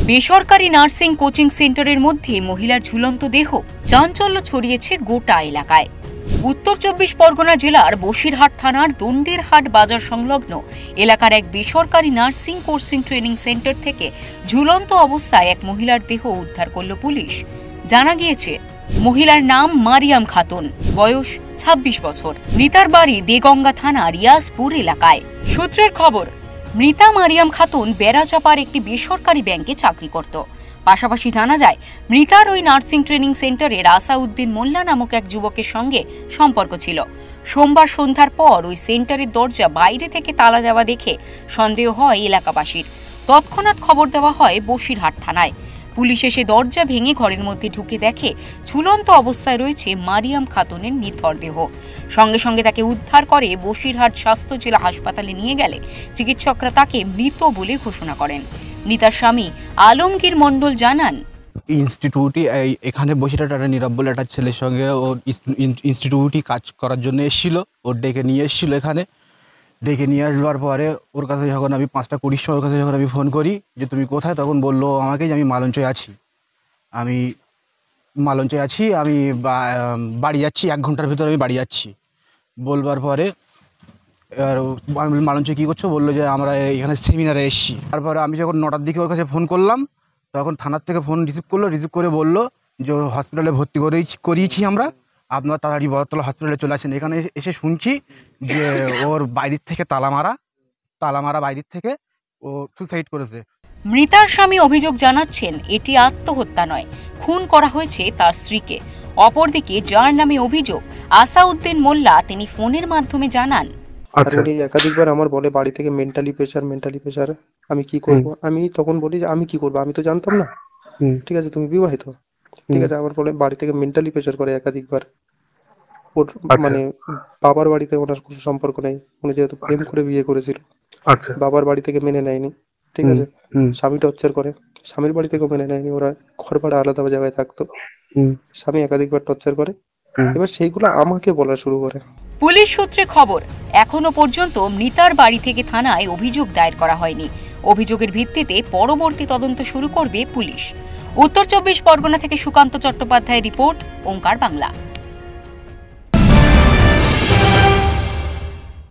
বেসরকারি nursing coaching সেন্টারের মধ্যে মহিলার ঝুলন্ত দেহ চাঞ্চল্য ছড়িয়েছে গোটা এলাকায়। উত্তর ২৪ পরগনা জেলার বসিরহাট থানার দন্ডেরহাট বাজার সংলগ্ন এলাকার এক বেসরকারি নার্সিং কোচিং ট্রেনিং সেন্টার থেকে ঝুলন্ত অবস্থায় এক মহিলার দেহ উদ্ধার করল পুলিশ। জানা গিয়েছে, মহিলার নাম মারিয়াম খাতুন, বয়স ২৬ বছর। মৃতার বাড়ি দেগঙ্গা থানা রিয়াজপুর এলাকায়। সূত্রের খবর, মৃতা মারিয়াম খাতুন বেড়াচাপার একটি বেসরকারি ব্যাংকে চাকরি করত। পাশাপাশি জানা যায়, মৃতার ওই নার্সিং ট্রেনিং সেন্টারের আসাউদ্দিন মোল্লা নামক এক যুবকের সঙ্গে সম্পর্ক ছিল। সোমবার সন্ধ্যার পর ওই সেন্টারের দরজা বাইরে থেকে তালা দেওয়া দেখে সন্দেহ হয় এলাকাবাসীর। তৎক্ষণাৎ খবর দেওয়া হয় বসিরহাট থানায়। পুলিশ এসে দরজা ভেঙে ঘরের মধ্যে ঢুকে দেখে ঝুলন্ত অবস্থায় রয়েছে মারিয়াম খাতুনের নিথর দেহ। সঙ্গে সঙ্গে তাকে উদ্ধার করে বসিরহাট স্বাস্থ্য জেলা হাসপাতালে নিয়ে গেলে চিকিৎসকরা তাকে মৃত বলে ঘোষণা করেন। মৃতার স্বামী আলমগীর মণ্ডল জানান, ইনস্টিটিউটই এখানে বসিরহাট একটা নীরব বলে একটা ছেলের সঙ্গে ও ইনস্টিটিউটই কাজ করার জন্য এসেছিল। ওর ডেকে নিয়ে এসেছিলো এখানে। ডেকে নিয়ে আসবার পরে ওর কাছে যখন আমি ৫টা ২০ ওর কাছে যখন আমি ফোন করি যে তুমি কোথায়, তখন বললো আমাকে যে আমি মালঞ্চয় আছি, আমি বাড়ি যাচ্ছি, ১ ঘন্টার ভিতরে আমি বাড়ি যাচ্ছি। বলবার পরে আমি মালঞ্চয় কী করছো, বললো যে আমরা এখানে সেমিনারে এসেছি। তারপরে আমি যখন ৯টার দিকে ওর কাছে ফোন করলাম, তখন থানার থেকে ফোন রিসিভ করে বললো যে হসপিটালে ভর্তি করিয়েছি আমরা, আপনার তাড়াতাড়ি বড়তলা হসপিটালে চলে আসেন। এখানে এসে শুনছি যে ওর বাইরের থেকে তালা মারা বাইরের থেকে ও সুসাইড করেছে। মৃতার স্বামী অভিযোগ জানাচ্ছেন, এটি আত্মহত্যা নয়, খুন করা হয়েছে তার স্ত্রীকে। অপরদিকে যার নামে অভিযোগ আসাউদ্দিন মোল্লা, তিনি ফোনের মাধ্যমে জানান, একাধিকবার আমার বলে বাড়ি থেকে মেন্টালি প্রেশার, আমি কি করব। আমি তখন বলি যে আমি কি করব, আমি তো জানতাম না। ঠিক আছে, তুমি বিবাহিত, ঠিক আছে। আমার বলে বাড়ি থেকে মেন্টালি প্রেশার করে একাধিকবার। ওর মানে বাবার বাড়িতে ওনার কোনো সম্পর্ক নেই, উনি যেহেতু প্রেম করে বিয়ে করেছিল, বাবার বাড়ি থেকে মেনে নেয়নি, ঠিক আছে। স্বামী টর্চার করে, স্বামীর বাড়ি থেকেও মেনে নেয়নি, ওরা ঘর ভাড়া আলাদা জায়গায় থাকতো। স্বামী একাধিকবার টর্চার করে, এবার সেইগুলো আমাকে বলা শুরু করে। পুলিশ সূত্রে খবর, এখনো পর্যন্ত মৃতার বাড়ি থেকে থানায় অভিযোগ দায়ের করা হয়নি। অভিযোগের ভিত্তিতে পরবর্তী তদন্ত শুরু করবে পুলিশ। উত্তর ২৪ পরগনা থেকে সুকান্ত চট্টোপাধ্যায়ের রিপোর্ট, ওঙ্কার বাংলা।